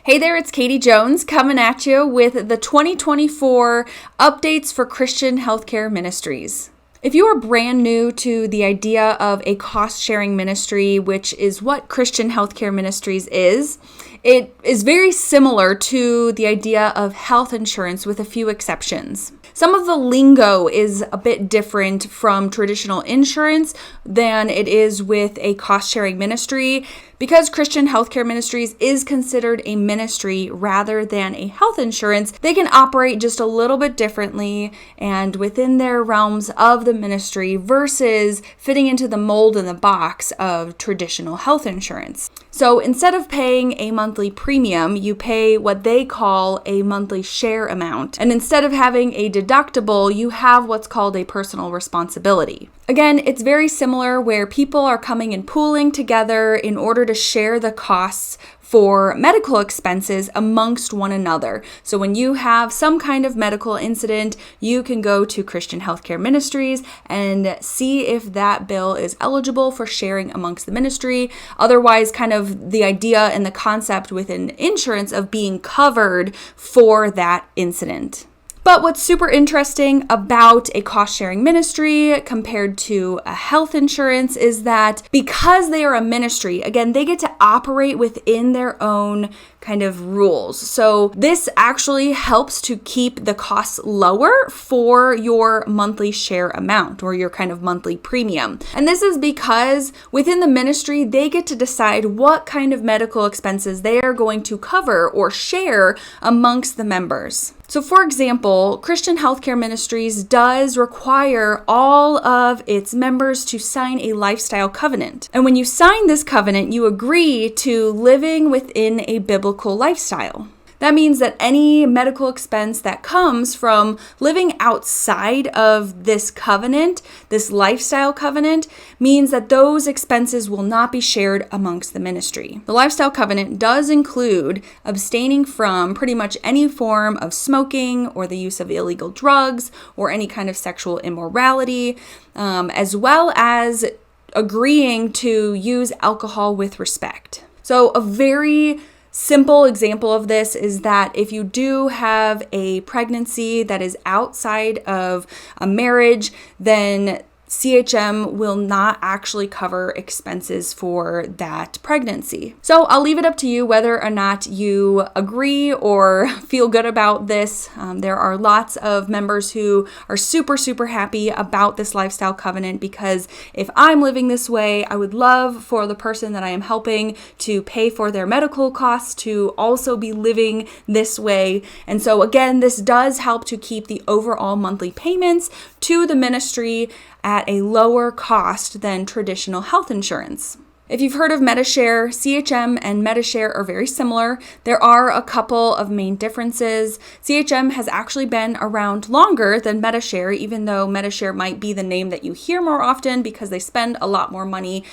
Hey there, it's Katie Jones coming at you with the 2024 updates for Christian Healthcare Ministries. If you are brand new to the idea of a cost-sharing ministry, which is what Christian Healthcare Ministries is, it is very similar to the idea of health insurance with a few exceptions. Some of the lingo is a bit different from traditional insurance than it is with a cost-sharing ministry. Because Christian Healthcare Ministries is considered a ministry rather than a health insurance, they can operate just a little bit differently and within their realms of the ministry versus fitting into the mold and the box of traditional health insurance. So instead of paying a monthly premium, you pay what they call a monthly share amount. And instead of having a deductible, you have what's called a personal responsibility. Again, it's very similar where people are coming and pooling together in order to share the costs for medical expenses amongst one another. So when you have some kind of medical incident, you can go to Christian Healthcare Ministries and see if that bill is eligible for sharing amongst the ministry. Otherwise, kind of the idea and the concept within insurance of being covered for that incident. But what's super interesting about a cost-sharing ministry compared to a health insurance is that because they are a ministry, again, they get to operate within their own kind of rules. So this actually helps to keep the costs lower for your monthly share amount or your kind of monthly premium. And this is because within the ministry, they get to decide what kind of medical expenses they are going to cover or share amongst the members. So for example, Christian Healthcare Ministries does require all of its members to sign a lifestyle covenant. And when you sign this covenant, you agree to living within a biblical lifestyle. That means that any medical expense that comes from living outside of this covenant, this lifestyle covenant, means that those expenses will not be shared amongst the ministry. The lifestyle covenant does include abstaining from pretty much any form of smoking or the use of illegal drugs or any kind of sexual immorality, as well as agreeing to use alcohol with respect. So a very simple example of this is that if you do have a pregnancy that is outside of a marriage, then CHM will not actually cover expenses for that pregnancy. So I'll leave it up to you whether or not you agree or feel good about this. There are lots of members who are super, super happy about this lifestyle covenant because if I'm living this way, I would love for the person that I am helping to pay for their medical costs to also be living this way. And so again, this does help to keep the overall monthly payments to the ministry at a lower cost than traditional health insurance. If you've heard of Medicare, CHM and Medicare are very similar. There are a couple of main differences. CHM has actually been around longer than Medicare, even though Medicare might be the name that you hear more often because they spend a lot more money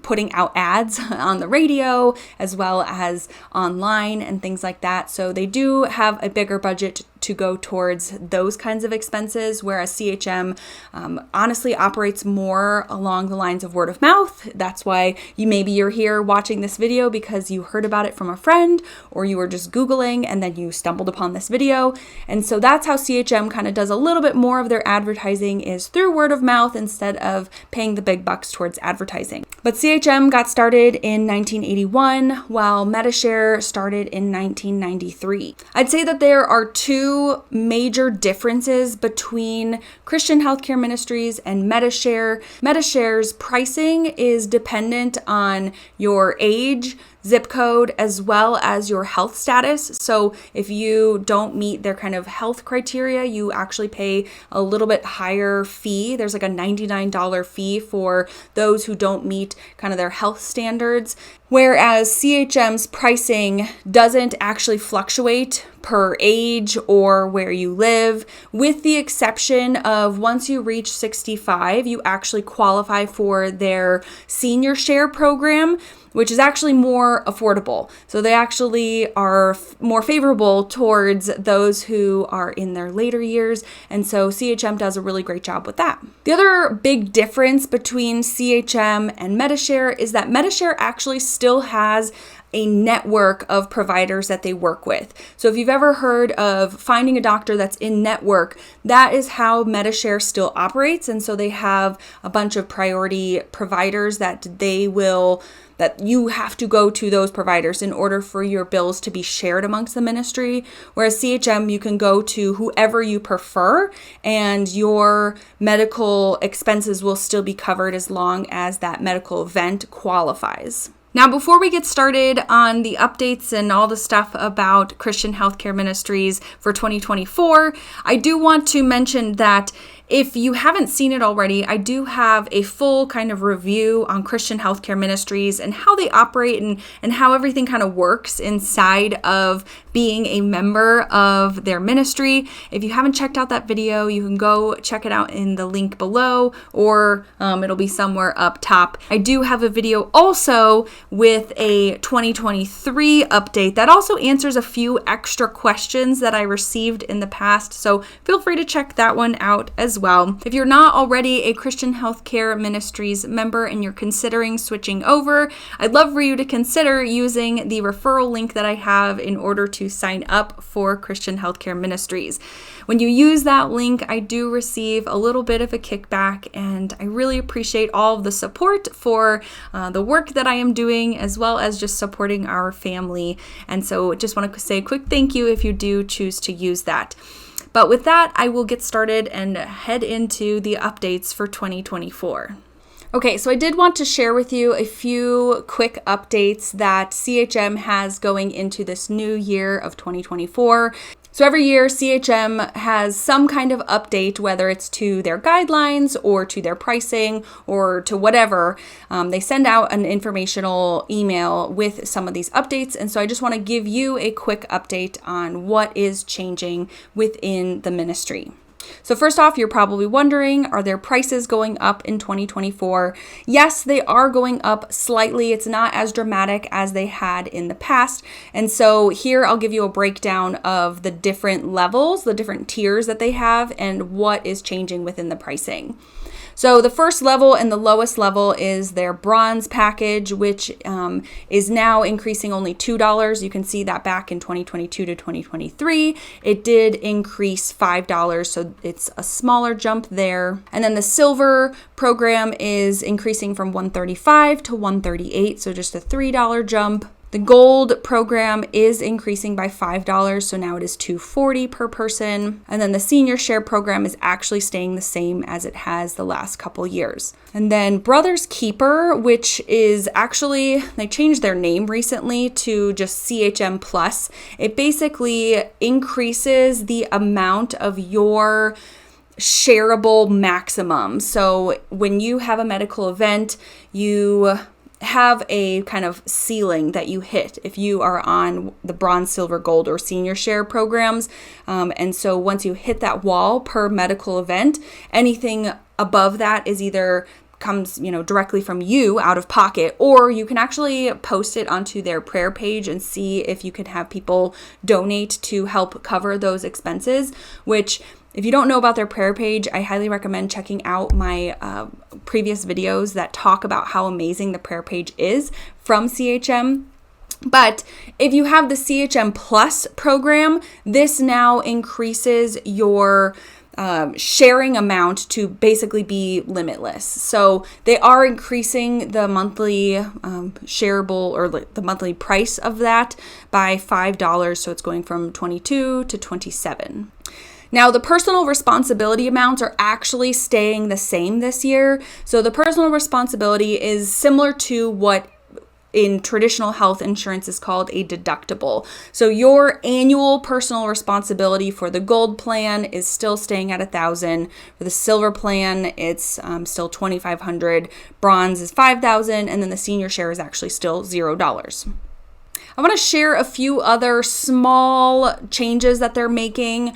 putting out ads on the radio as well as online and things like that. So they do have a bigger budget to go towards those kinds of expenses, whereas CHM honestly operates more along the lines of word of mouth. That's why you're here watching this video because you heard about it from a friend or you were just Googling and then you stumbled upon this video. And so that's how CHM kind of does a little bit more of their advertising is through word of mouth instead of paying the big bucks towards advertising. But CHM got started in 1981 while Medicare started in 1993. I'd say that there are two major differences between Christian Healthcare Ministries and Medicare. Medishare's pricing is dependent on your age, zip code, as well as your health status. So if you don't meet their kind of health criteria, you actually pay a little bit higher fee. There's like a $99 fee for those who don't meet kind of their health standards. Whereas CHM's pricing doesn't actually fluctuate per age or where you live, with the exception of once you reach 65, you actually qualify for their senior share program, which is actually more affordable. So they actually are more favorable towards those who are in their later years. And so CHM does a really great job with that. The other big difference between CHM and Medicare is that Medicare actually still has a network of providers that they work with. So if you've ever heard of finding a doctor that's in network, that is how Medishare still operates. And so they have a bunch of priority providers that you have to go to those providers in order for your bills to be shared amongst the ministry. Whereas CHM, you can go to whoever you prefer and your medical expenses will still be covered as long as that medical event qualifies. Now, before we get started on the updates and all the stuff about Christian Healthcare Ministries for 2024, I do want to mention that if you haven't seen it already, I do have a full kind of review on Christian Healthcare Ministries and how they operate and how everything kind of works inside of being a member of their ministry. If you haven't checked out that video, you can go check it out in the link below, or it'll be somewhere up top. I do have a video also with a 2023 update that also answers a few extra questions that I received in the past. So feel free to check that one out as well. If you're not already a Christian Healthcare Ministries member and you're considering switching over, I'd love for you to consider using the referral link that I have in order to sign up for Christian Healthcare Ministries. When you use that link, I do receive a little bit of a kickback, and I really appreciate all of the support for the work that I am doing, as well as just supporting our family. And so just want to say a quick thank you if you do choose to use that. But with that, I will get started and head into the updates for 2024. Okay, so I did want to share with you a few quick updates that CHM has going into this new year of 2024. So every year, CHM has some kind of update, whether it's to their guidelines or to their pricing or to whatever. They send out an informational email with some of these updates. And so I just want to give you a quick update on what is changing within the ministry. So first off, you're probably wondering, are their prices going up in 2024? Yes, they are going up slightly. It's not as dramatic as they had in the past. And so here I'll give you a breakdown of the different levels, the different tiers that they have, and what is changing within the pricing. So the first level and the lowest level is their bronze package, which is now increasing only $2. You can see that back in 2022 to 2023, it did increase $5. So it's a smaller jump there. And then the silver program is increasing from $135 to $138. So just a $3 jump. The gold program is increasing by $5, so now it is $240 per person. And then the senior share program is actually staying the same as it has the last couple years. And then Brothers Keeper, which is actually, they changed their name recently to just CHM Plus. It basically increases the amount of your shareable maximum. So when you have a medical event, you have a kind of ceiling that you hit if you are on the bronze, silver, gold, or senior share programs. And so once you hit that wall per medical event, anything above that is either comes, directly from you out of pocket, or you can actually post it onto their prayer page and see if you can have people donate to help cover those expenses, which if you don't know about their prayer page, I highly recommend checking out my previous videos that talk about how amazing the prayer page is from CHM. But if you have the CHM Plus program, this now increases your sharing amount to basically be limitless. So they are increasing the monthly shareable, or the monthly price of that by $5. So it's going from $22 to $27. Now, the personal responsibility amounts are actually staying the same this year. So the personal responsibility is similar to what in traditional health insurance is called a deductible. So your annual personal responsibility for the gold plan is still staying at $1,000. For the silver plan, it's still $2,500. Bronze is $5,000, and then the senior share is actually still $0. I want to share a few other small changes that they're making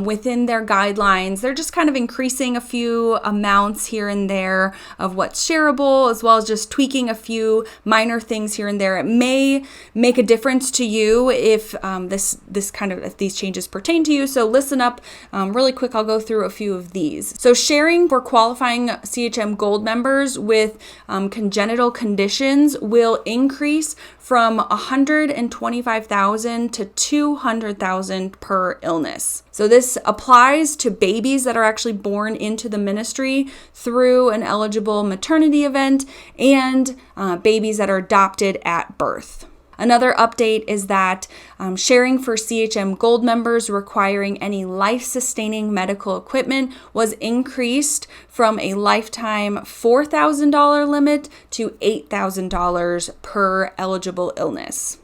within their guidelines. They're just kind of increasing a few amounts here and there of what's shareable, as well as just tweaking a few minor things here and there. It may make a difference to you if if these changes pertain to you. So listen up really quick. I'll go through a few of these. So sharing for qualifying CHM Gold members with congenital conditions will increase from $125,000 to $200,000 per illness. So this applies to babies that are actually born into the ministry through an eligible maternity event and babies that are adopted at birth. Another update is that sharing for CHM Gold members requiring any life-sustaining medical equipment was increased from a lifetime $4,000 limit to $8,000 per eligible illness.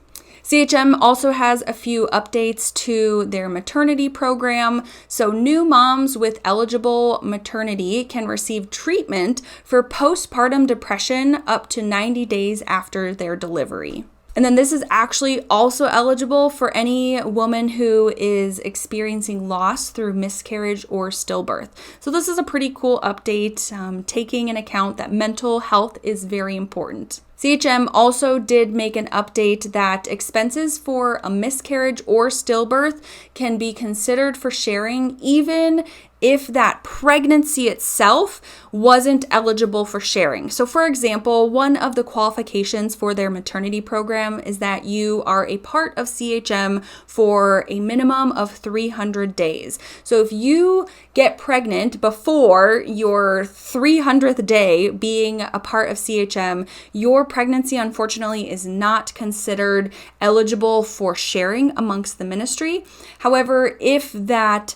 CHM also has a few updates to their maternity program. So new moms with eligible maternity can receive treatment for postpartum depression up to 90 days after their delivery. And then this is actually also eligible for any woman who is experiencing loss through miscarriage or stillbirth. So this is a pretty cool update, taking into account that mental health is very important. CHM also did make an update that expenses for a miscarriage or stillbirth can be considered for sharing even if that pregnancy itself wasn't eligible for sharing. So for example, one of the qualifications for their maternity program is that you are a part of CHM for a minimum of 300 days. So if you get pregnant before your 300th day being a part of CHM, your pregnancy unfortunately is not considered eligible for sharing amongst the ministry. However, if that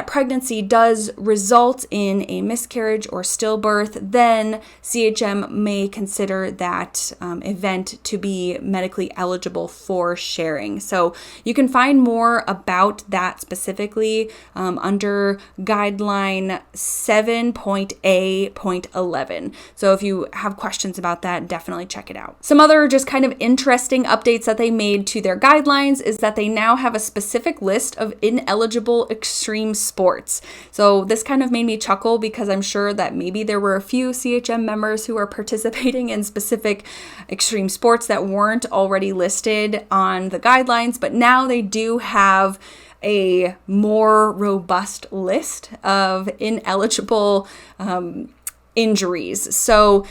pregnancy does result in a miscarriage or stillbirth, then CHM may consider that event to be medically eligible for sharing. So you can find more about that specifically under guideline 7.A.11. So if you have questions about that, definitely check it out. Some other just kind of interesting updates that they made to their guidelines is that they now have a specific list of ineligible extreme sports. So this kind of made me chuckle because I'm sure that maybe there were a few CHM members who are participating in specific extreme sports that weren't already listed on the guidelines, but now they do have a more robust list of ineligible injuries. So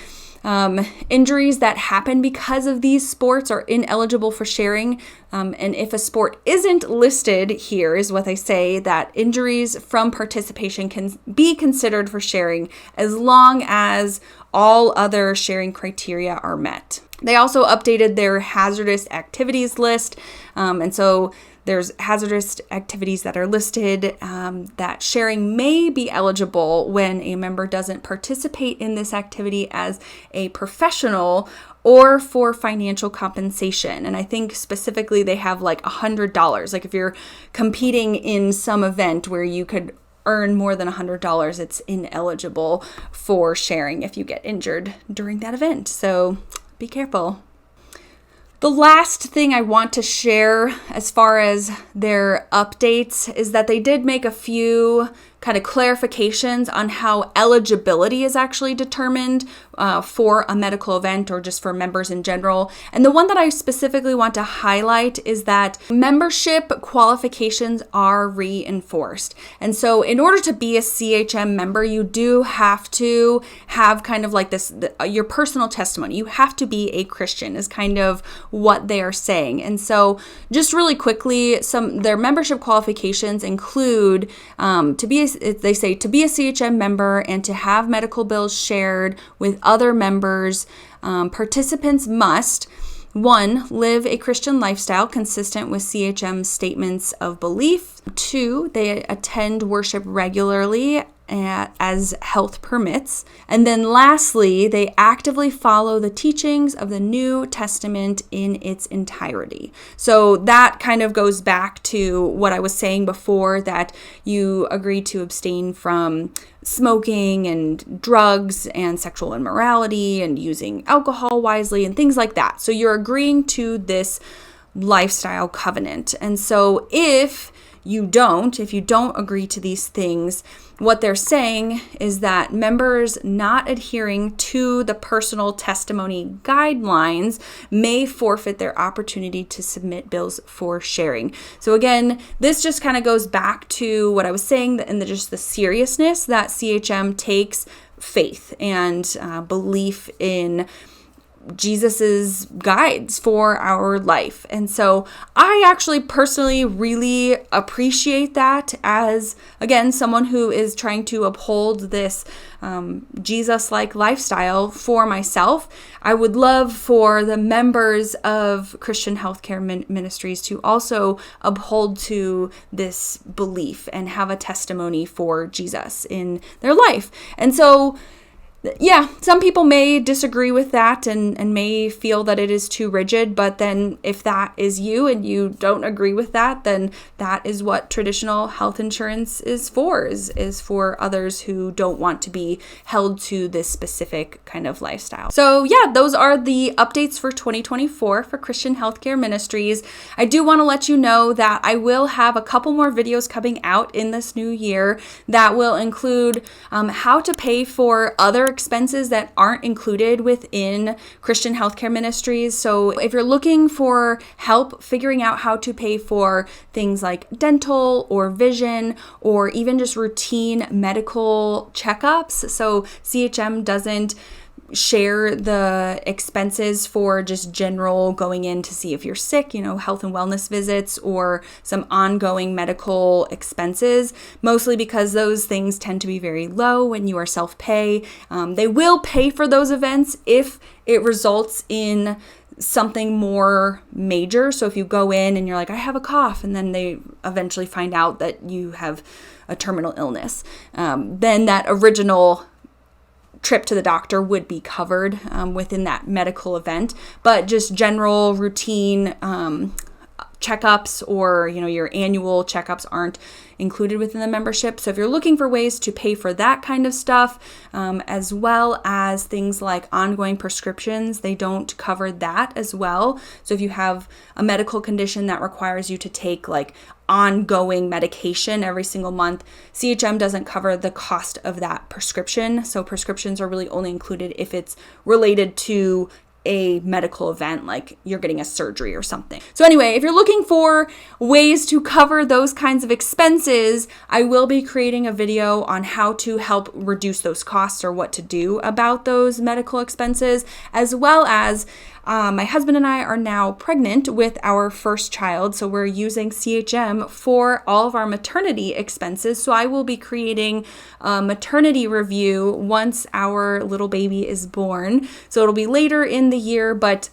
injuries that happen because of these sports are ineligible for sharing. And if a sport isn't listed here, is what they say, that injuries from participation can be considered for sharing as long as all other sharing criteria are met. They also updated their hazardous activities list. And so there's hazardous activities that are listed that sharing may be eligible when a member doesn't participate in this activity as a professional or for financial compensation. And I think specifically they have like $100. Like if you're competing in some event where you could earn more than $100, it's ineligible for sharing if you get injured during that event. So be careful. The last thing I want to share as far as their updates is that they did make a few kind of clarifications on how eligibility is actually determined for a medical event or just for members in general. And the one that I specifically want to highlight is that membership qualifications are reinforced. And so in order to be a CHM member, you do have to have kind of like this, your personal testimony. You have to be a Christian is kind of what they are saying. And so just really quickly, their membership qualifications include to be a CHM member and to have medical bills shared with other members. Participants must 1. Live a Christian lifestyle consistent with CHM's statements of belief. 2. They attend worship regularly as health permits. And then lastly, they actively follow the teachings of the New Testament in its entirety. So that kind of goes back to what I was saying before, that you agree to abstain from smoking and drugs and sexual immorality and using alcohol wisely and things like that. So you're agreeing to this lifestyle covenant. And so if you don't agree to these things, what they're saying is that members not adhering to the personal testimony guidelines may forfeit their opportunity to submit bills for sharing. So again, this just kind of goes back to what I was saying and just the seriousness that CHM takes faith and belief in Jesus's guides for our life. And so I actually personally really appreciate that as, again, someone who is trying to uphold this Jesus-like lifestyle for myself. I would love for the members of Christian Healthcare Ministries to also uphold to this belief and have a testimony for Jesus in their life. And so yeah, some people may disagree with that and may feel that it is too rigid, but then if that is you and you don't agree with that, then that is what traditional health insurance is for others who don't want to be held to this specific kind of lifestyle. So yeah, those are the updates for 2024 for Christian Healthcare Ministries. I do want to let you know that I will have a couple more videos coming out in this new year that will include how to pay for other expenses that aren't included within Christian Healthcare Ministries. So if you're looking for help figuring out how to pay for things like dental or vision or even just routine medical checkups, so CHM doesn't share the expenses for just general going in to see if you're sick, health and wellness visits or some ongoing medical expenses, mostly because those things tend to be very low when you are self-pay. They will pay for those events if it results in something more major. So if you go in and you're like, I have a cough, and then they eventually find out that you have a terminal illness, then that original trip to the doctor would be covered within that medical event. But just general routine checkups or your annual checkups aren't included within the membership. So if you're looking for ways to pay for that kind of stuff, as well as things like ongoing prescriptions, they don't cover that as well. So if you have a medical condition that requires you to take like ongoing medication every single month, CHM doesn't cover the cost of that prescription. So prescriptions are really only included if it's related to a medical event, like you're getting a surgery or something. So anyway, if you're looking for ways to cover those kinds of expenses, I will be creating a video on how to help reduce those costs or what to do about those medical expenses, as well as my husband and I are now pregnant with our first child, so we're using CHM for all of our maternity expenses. So I will be creating a maternity review once our little baby is born. So it'll be later in the year, but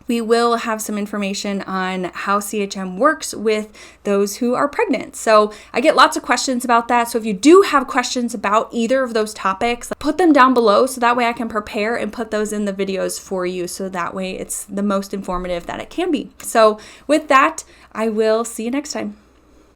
we will have some information on how CHM works with those who are pregnant. So I get lots of questions about that. So if you do have questions about either of those topics, put them down below so that way I can prepare and put those in the videos for you. So that way it's the most informative that it can be. So with that, I will see you next time.